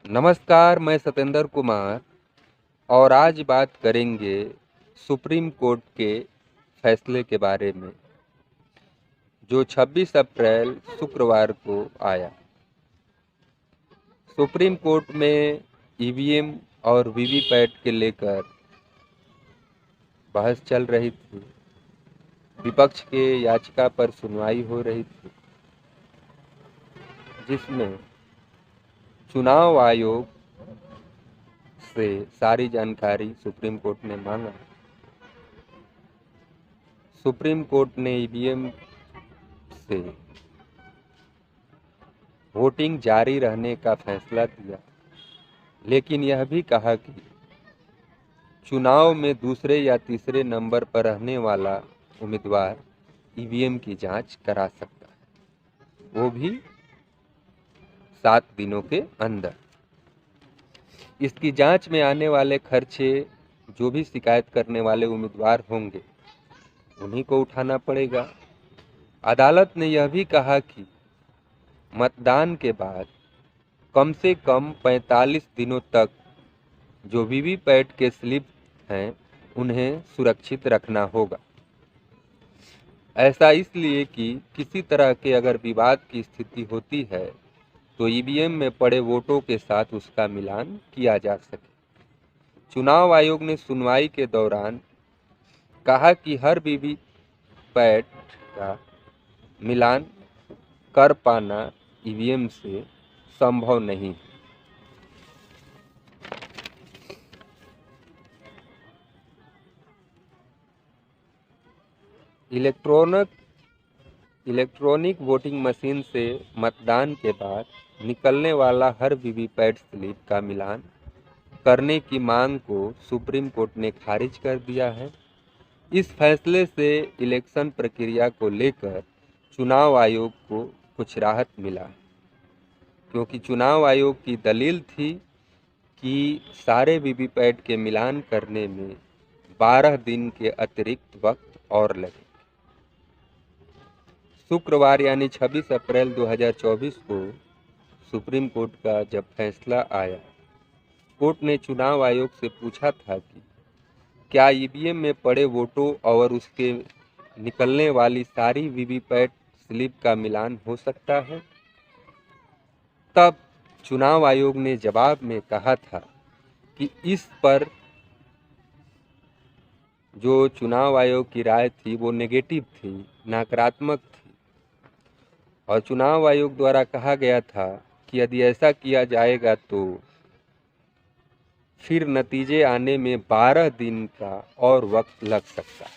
नमस्कार, मैं सतेंद्र कुमार और आज बात करेंगे सुप्रीम कोर्ट के फैसले के बारे में जो 26 अप्रैल शुक्रवार को आया। सुप्रीम कोर्ट में ईवीएम और वीवीपैट के लेकर बहस चल रही थी। विपक्ष के याचिका पर सुनवाई हो रही थी, जिसमें चुनाव आयोग से सारी जानकारी सुप्रीम कोर्ट ने मांगा। सुप्रीम कोर्ट ने ईवीएम से वोटिंग जारी रहने का फैसला दिया, लेकिन यह भी कहा कि चुनाव में दूसरे या तीसरे नंबर पर रहने वाला उम्मीदवार ईवीएम की जांच करा सकता है, वो भी 7 दिनों के अंदर। इसकी जांच में आने वाले खर्चे जो भी शिकायत करने वाले उम्मीदवार होंगे उन्हीं को उठाना पड़ेगा। अदालत ने यह भी कहा कि मतदान के बाद कम से कम 45 दिनों तक जो वीवीपैट के स्लिप हैं उन्हें सुरक्षित रखना होगा। ऐसा इसलिए कि किसी तरह के अगर विवाद की स्थिति होती है तो ईवीएम में पड़े वोटों के साथ उसका मिलान किया जा सके। चुनाव आयोग ने सुनवाई के दौरान कहा कि हर वीवीपैट का मिलान कर पाना ईवीएम से संभव नहीं है। इलेक्ट्रॉनिक वोटिंग मशीन से मतदान के बाद निकलने वाला हर वीवीपैट स्लिप का मिलान करने की मांग को सुप्रीम कोर्ट ने खारिज कर दिया है। इस फैसले से इलेक्शन प्रक्रिया को लेकर चुनाव आयोग को कुछ राहत मिला है, क्योंकि चुनाव आयोग की दलील थी कि सारे वीवीपैट के मिलान करने में 12 दिन के अतिरिक्त वक्त और लगे। शुक्रवार यानी 26 अप्रैल 2024 को सुप्रीम कोर्ट का जब फैसला आया, कोर्ट ने चुनाव आयोग से पूछा था कि क्या ईवीएम में पड़े वोटों और उसके निकलने वाली सारी वीवीपैट स्लिप का मिलान हो सकता है। तब चुनाव आयोग ने जवाब में कहा था कि इस पर जो चुनाव आयोग की राय थी वो नेगेटिव थी, नकारात्मक थी, और चुनाव आयोग द्वारा कहा गया था कि यदि ऐसा किया जाएगा तो फिर नतीजे आने में 12 दिन का और वक्त लग सकता है।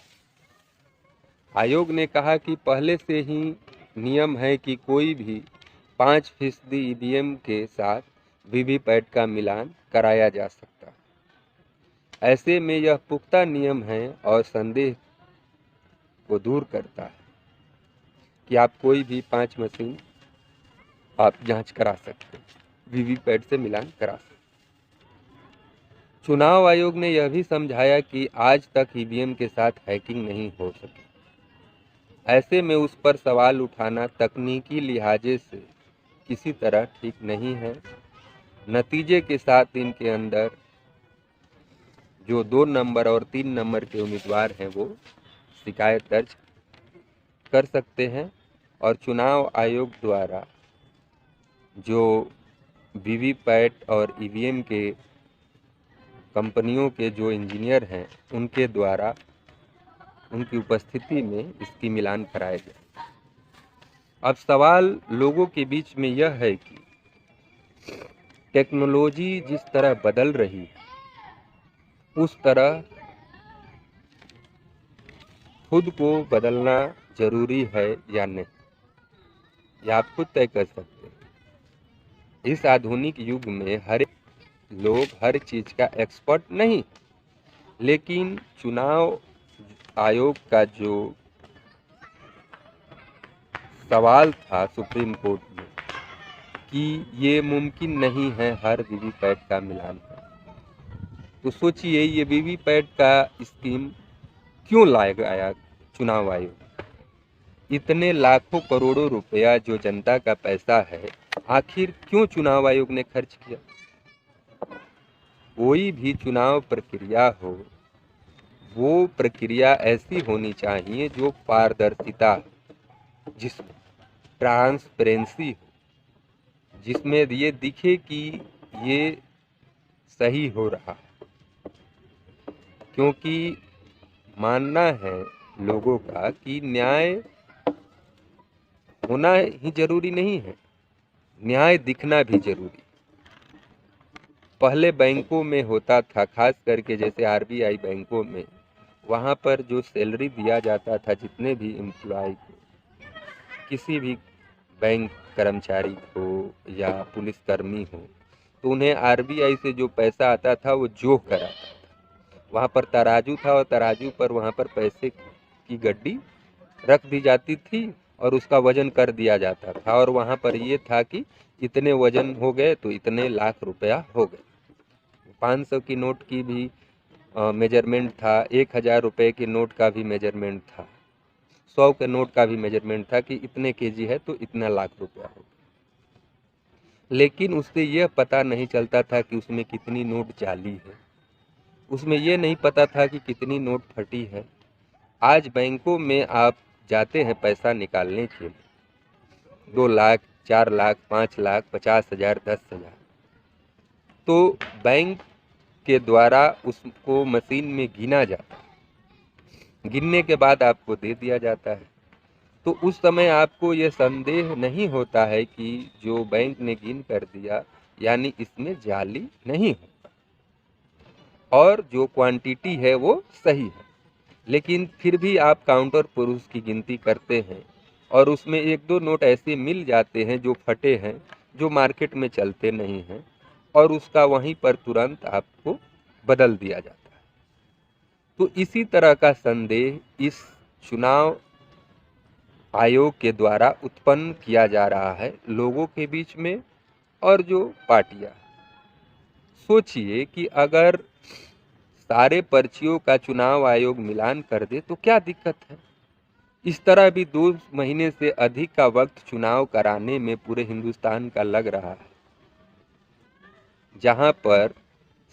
आयोग ने कहा कि पहले से ही नियम है कि कोई भी 5% ईवीएम के साथ वीवीपैट का मिलान कराया जा सकता है। ऐसे में यह पुख्ता नियम है और संदेह को दूर करता है कि आप कोई भी 5 मशीन आप जांच करा सकते हैं, वीवीपैट से मिलान करा सकते हैं। चुनाव आयोग ने यह भी समझाया कि आज तक ईवीएम के साथ हैकिंग नहीं हो सकी। ऐसे में उस पर सवाल उठाना तकनीकी लिहाजे से किसी तरह ठीक नहीं है। नतीजे के 7 दिन के अंदर जो 2 नंबर और 3 नंबर के उम्मीदवार हैं वो शिकायत दर्ज कर सकते हैं, और चुनाव आयोग द्वारा जो वीवीपैट और ईवीएम के कंपनियों के जो इंजीनियर हैं उनके द्वारा उनकी उपस्थिति में इसकी मिलान कराया जाए। अब सवाल लोगों के बीच में यह है कि टेक्नोलॉजी जिस तरह बदल रही है उस तरह खुद को बदलना जरूरी है या नहीं, यह आप खुद तय कर सकते हैं। इस आधुनिक युग में हर लोग हर चीज का एक्सपर्ट नहीं, लेकिन चुनाव आयोग का जो सवाल था सुप्रीम कोर्ट में कि ये मुमकिन नहीं है हर वीवीपैट का मिलान करना, तो सोचिए ये वीवीपैट का स्कीम क्यों लाया चुनाव आयोग। इतने लाखों करोड़ों रुपया जो जनता का पैसा है, आखिर क्यों चुनाव आयोग ने खर्च किया। कोई भी चुनाव प्रक्रिया हो, वो प्रक्रिया ऐसी होनी चाहिए जो पारदर्शिता, जिसमें ट्रांसपेरेंसी हो, जिसमें ये दिखे कि ये सही हो रहा है। क्योंकि मानना है लोगों का कि न्याय होना ही जरूरी नहीं है, न्याय दिखना भी जरूरी। पहले बैंकों में होता था, खास करके जैसे आरबीआई बैंकों में, वहाँ पर जो सैलरी दिया जाता था जितने भी एम्प्लॉय को, किसी भी बैंक कर्मचारी को या पुलिसकर्मी हो, तो उन्हें आरबीआई से जो पैसा आता था वो जोह कर आता था। वहाँ पर तराजू था और तराजू पर वहाँ पर पैसे की गड्डी रख दी जाती थी और उसका वजन कर दिया जाता था, और वहाँ पर ये था कि इतने वजन हो गए तो इतने लाख रुपया हो गए। 500 की नोट की भी मेजरमेंट था, 1000 रुपये के नोट का भी मेजरमेंट था, 100 के नोट का भी मेजरमेंट था कि इतने केजी है तो इतना लाख रुपया होगा। लेकिन उससे यह पता नहीं चलता था कि उसमें कितनी नोट जाली है, उसमें यह नहीं पता था कि कितनी नोट फटी है। आज बैंकों में आप जाते हैं पैसा निकालने के लिए, 2 लाख, 4 लाख, 5 लाख, 50,000, 10,000, तो बैंक के द्वारा उसको मशीन में गिना जाता है, गिनने के बाद आपको दे दिया जाता है। तो उस समय आपको यह संदेह नहीं होता है कि जो बैंक ने गिन कर दिया यानी इसमें जाली नहीं है और जो क्वांटिटी है वो सही है। लेकिन फिर भी आप काउंटर पर उसकी गिनती करते हैं और उसमें 1-2 नोट ऐसे मिल जाते हैं जो फटे हैं, जो मार्केट में चलते नहीं हैं, और उसका वहीं पर तुरंत आपको बदल दिया जाता है। तो इसी तरह का संदेह इस चुनाव आयोग के द्वारा उत्पन्न किया जा रहा है लोगों के बीच में। और जो पार्टियां, सोचिए कि अगर सारे पर्चियों का चुनाव आयोग मिलान कर दे तो क्या दिक्कत है। इस तरह भी 2 महीने से अधिक का वक्त चुनाव कराने में पूरे हिंदुस्तान का लग रहा है, जहां पर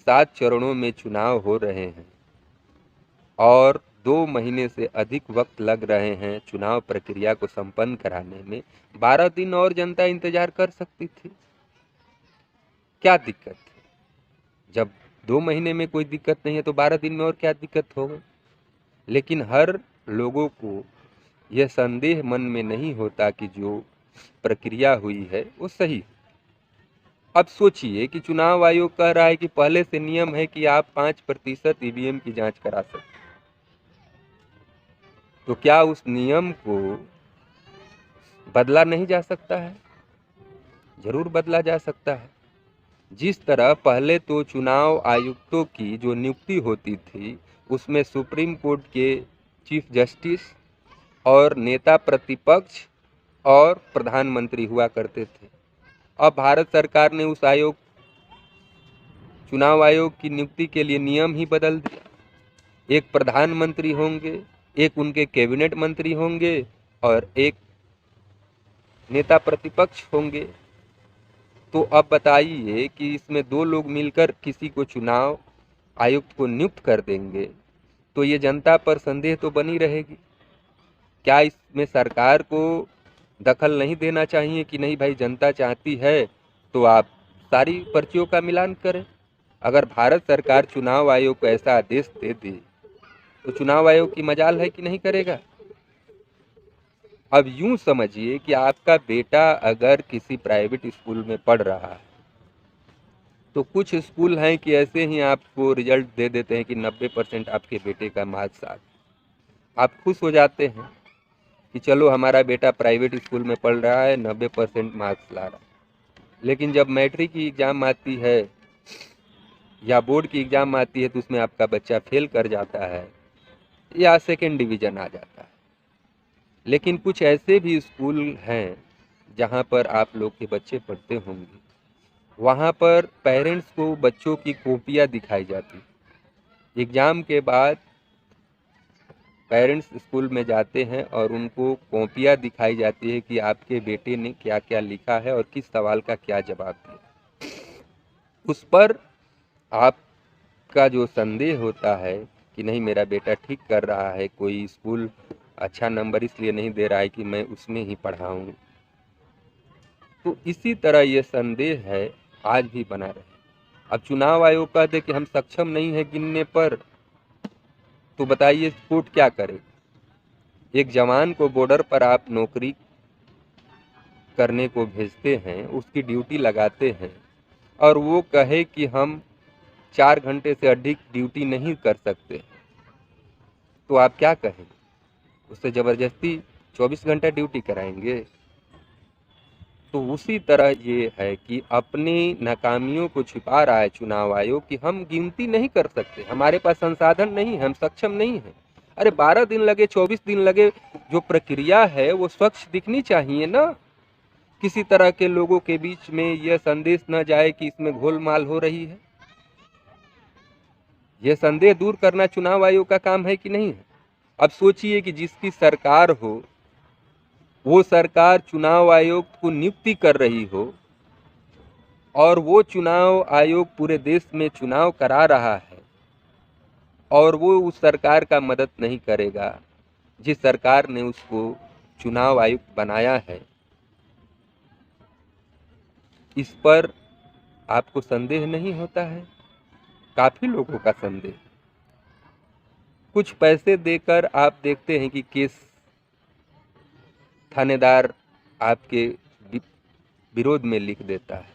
7 चरणों में चुनाव हो रहे हैं और 2 महीने से अधिक वक्त लग रहे हैं चुनाव प्रक्रिया को संपन्न कराने में। 12 दिन और जनता इंतजार कर सकती थी, क्या दिक्कत है। जब 2 महीने में कोई दिक्कत नहीं है तो 12 दिन में और क्या दिक्कत होगी। लेकिन हर लोगों को यह संदेह मन में नहीं होता कि जो प्रक्रिया हुई है वो सही है। अब सोचिए कि चुनाव आयोग कह रहा है कि पहले से नियम है कि आप 5% ईवीएम की जांच करा सकते, तो क्या उस नियम को बदला नहीं जा सकता है? जरूर बदला जा सकता है। जिस तरह पहले तो चुनाव आयुक्तों की जो नियुक्ति होती थी उसमें सुप्रीम कोर्ट के चीफ जस्टिस और नेता प्रतिपक्ष और प्रधानमंत्री हुआ करते थे, अब भारत सरकार ने उस चुनाव आयोग की नियुक्ति के लिए नियम ही बदल दिया। एक प्रधानमंत्री होंगे, एक उनके कैबिनेट मंत्री होंगे और एक नेता प्रतिपक्ष होंगे। तो अब बताइए कि इसमें 2 लोग मिलकर किसी को चुनाव आयुक्त को नियुक्त कर देंगे तो ये जनता पर संदेह तो बनी रहेगी। क्या इसमें सरकार को दखल नहीं देना चाहिए कि नहीं भाई, जनता चाहती है तो आप सारी पर्चियों का मिलान करें। अगर भारत सरकार चुनाव आयोग को ऐसा आदेश दे दे तो चुनाव आयोग की मजाल है कि नहीं करेगा। अब यूं समझिए कि आपका बेटा अगर किसी प्राइवेट स्कूल में पढ़ रहा है तो कुछ स्कूल हैं कि ऐसे ही आपको रिजल्ट दे देते हैं कि 90% आपके बेटे का मार्क्स आ गया। आप खुश हो जाते हैं कि चलो हमारा बेटा प्राइवेट स्कूल में पढ़ रहा है, 90% मार्क्स ला रहा है। लेकिन जब मैट्रिक की एग्ज़ाम आती है या बोर्ड की एग्ज़ाम आती है तो उसमें आपका बच्चा फेल कर जाता है या सेकेंड डिवीज़न आ जाता है। लेकिन कुछ ऐसे भी स्कूल हैं जहाँ पर आप लोग के बच्चे पढ़ते होंगे, वहाँ पर पेरेंट्स को बच्चों की कॉपियाँ दिखाई जाती। एग्ज़ाम के बाद पेरेंट्स स्कूल में जाते हैं और उनको कॉपियाँ दिखाई जाती है कि आपके बेटे ने क्या क्या लिखा है और किस सवाल का क्या जवाब दिया। उस पर आप का जो संदेह होता है कि नहीं मेरा बेटा ठीक कर रहा है, कोई स्कूल अच्छा नंबर इसलिए नहीं दे रहा है कि मैं उसमें ही पढ़ाऊँ, तो इसी तरह ये संदेह है आज भी बना रहे। अब चुनाव आयोग कहते कि हम सक्षम नहीं है गिनने पर, तो बताइए कोर्ट क्या करे। एक जवान को बॉर्डर पर आप नौकरी करने को भेजते हैं, उसकी ड्यूटी लगाते हैं, और वो कहे कि हम 4 घंटे से अधिक ड्यूटी नहीं कर सकते, तो आप क्या कहें? उससे ज़बरदस्ती 24 घंटा ड्यूटी कराएंगे? तो उसी तरह ये है कि अपनी नाकामियों को छिपा रहा है चुनाव आयोग कि हम गिनती नहीं कर सकते, हमारे पास संसाधन नहीं है, हम सक्षम नहीं हैं। अरे 12 दिन लगे, 24 दिन लगे, जो प्रक्रिया है वो स्वच्छ दिखनी चाहिए ना। किसी तरह के लोगों के बीच में यह संदेश न जाए कि इसमें घोलमाल हो रही है। यह संदेह दूर करना चुनाव आयोग का काम है कि नहीं है? अब सोचिए कि जिसकी सरकार हो, वो सरकार चुनाव आयोग को नियुक्ति कर रही हो, और वो चुनाव आयोग पूरे देश में चुनाव करा रहा है, और वो उस सरकार का मदद नहीं करेगा जिस सरकार ने उसको चुनाव आयुक्त बनाया है। इस पर आपको संदेह नहीं होता है? काफी लोगों का संदेह। कुछ पैसे देकर आप देखते हैं कि केस थानेदार आपके विरोध में लिख देता है,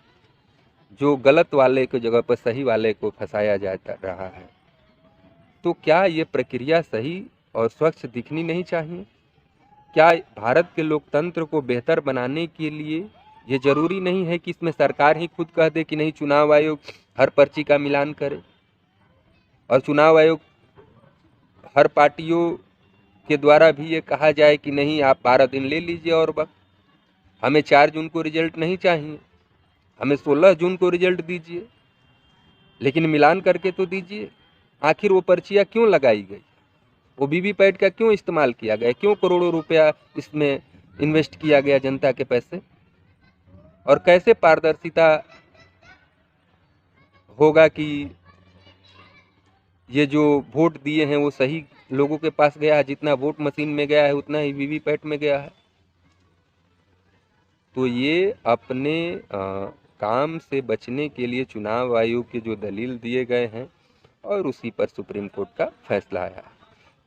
जो गलत वाले की जगह पर सही वाले को फंसाया जा रहा है। तो क्या ये प्रक्रिया सही और स्वच्छ दिखनी नहीं चाहिए? क्या भारत के लोकतंत्र को बेहतर बनाने के लिए ये जरूरी नहीं है कि इसमें सरकार ही खुद कह दे कि नहीं चुनाव आयोग हर पर्ची का मिलान करे, और चुनाव आयोग हर पार्टियों के द्वारा भी ये कहा जाए कि नहीं आप 12 दिन ले लीजिए और वक्त, हमें 4 जून को रिजल्ट नहीं चाहिए, हमें 16 जून को रिजल्ट दीजिए, लेकिन मिलान करके तो दीजिए। आखिर वो पर्चियाँ क्यों लगाई गई? वो वीवीपैट का क्यों इस्तेमाल किया गया? क्यों करोड़ों रुपया इसमें इन्वेस्ट किया गया जनता के पैसे? और कैसे पारदर्शिता होगा कि ये जो वोट दिए हैं वो सही लोगों के पास गया है, जितना वोट मशीन में गया है उतना ही वीवीपैट में गया है? तो ये अपने काम से बचने के लिए चुनाव आयोग के जो दलील दिए गए हैं, और उसी पर सुप्रीम कोर्ट का फैसला आया।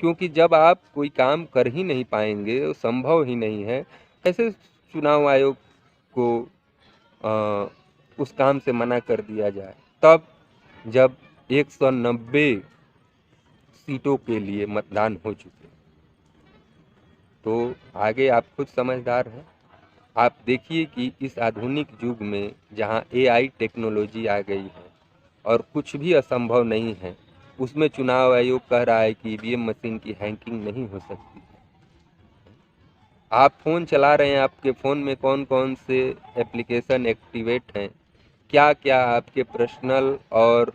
क्योंकि जब आप कोई काम कर ही नहीं पाएंगे, वो संभव ही नहीं है, कैसे चुनाव आयोग को उस काम से मना कर दिया जाए? तब जब 190 सीटों के लिए मतदान हो चुके, तो आगे आप खुद समझदार हैं। आप देखिए कि इस आधुनिक युग में जहां एआई टेक्नोलॉजी आ गई है और कुछ भी असंभव नहीं है, उसमें चुनाव आयोग कह रहा है कि ईवीएम मशीन की हैकिंग नहीं हो सकती। आप फ़ोन चला रहे हैं, आपके फ़ोन में कौन कौन से एप्लीकेशन एक्टिवेट हैं, क्या क्या आपके पर्सनल और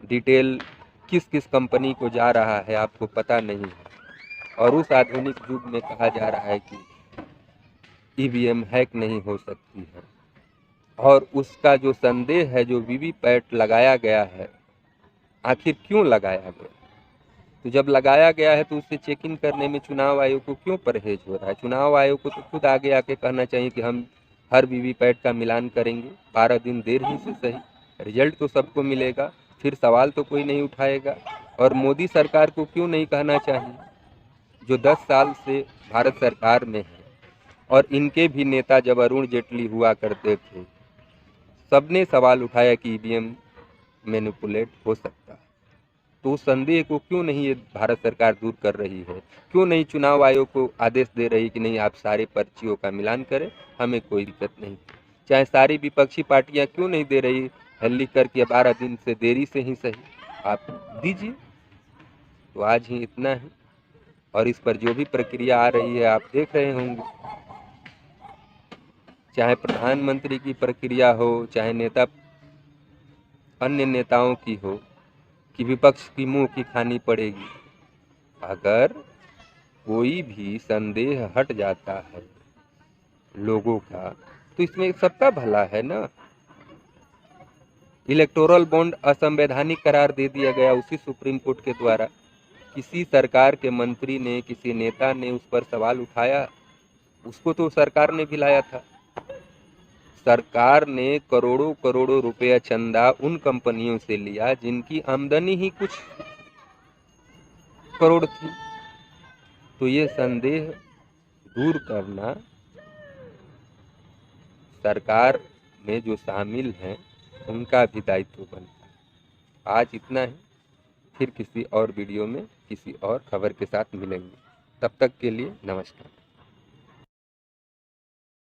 डिटेल किस किस कंपनी को जा रहा है, आपको पता नहीं है। और उस आधुनिक युग में कहा जा रहा है कि ईवीएम हैक नहीं हो सकती है। और उसका जो संदेह है, जो वीवीपैट लगाया गया है, आखिर क्यों लगाया गया? तो जब लगाया गया है तो उससे चेकिंग करने में चुनाव आयोग को क्यों परहेज हो रहा है? चुनाव आयोग को तो खुद आगे आके कहना चाहिए कि हम हर वीवीपैट का मिलान करेंगे, 12 दिन देर ही से सही, रिजल्ट तो सबको मिलेगा, फिर सवाल तो कोई नहीं उठाएगा। और मोदी सरकार को क्यों नहीं कहना चाहिए, जो 10 साल से भारत सरकार में है, और इनके भी नेता जब अरुण जेटली हुआ करते थे, सबने सवाल उठाया कि ईवीएम मैनिपुलेट हो सकता है। तो उस संदेह को क्यों नहीं ये भारत सरकार दूर कर रही है? क्यों नहीं चुनाव आयोग को आदेश दे रही कि नहीं आप सारे पर्चियों का मिलान करें, हमें कोई दिक्कत नहीं? चाहे सारी विपक्षी पार्टियां क्यों नहीं दे रही है लिख कर के 12 दिन से देरी से ही सही, आप दीजिए। तो आज ही इतना है, और इस पर जो भी प्रक्रिया आ रही है आप देख रहे होंगे, चाहे प्रधानमंत्री की प्रक्रिया हो, चाहे अन्य नेताओं की हो, कि विपक्ष की मुंह की खानी पड़ेगी। अगर कोई भी संदेह हट जाता है लोगों का, तो इसमें सबका भला है ना। इलेक्टोरल बॉन्ड असंवैधानिक करार दे दिया गया उसी सुप्रीम कोर्ट के द्वारा। किसी सरकार के मंत्री ने, किसी नेता ने उस पर सवाल उठाया, उसको तो सरकार ने भी लाया था। सरकार ने करोड़ों करोड़ों रुपया चंदा उन कंपनियों से लिया जिनकी आमदनी ही कुछ करोड़ थी। तो ये संदेह दूर करना सरकार में जो शामिल हैं उनका भी दायित्व बनता है। आज इतना ही, फिर किसी और वीडियो में किसी और खबर के साथ मिलेंगे। तब तक के लिए नमस्कार।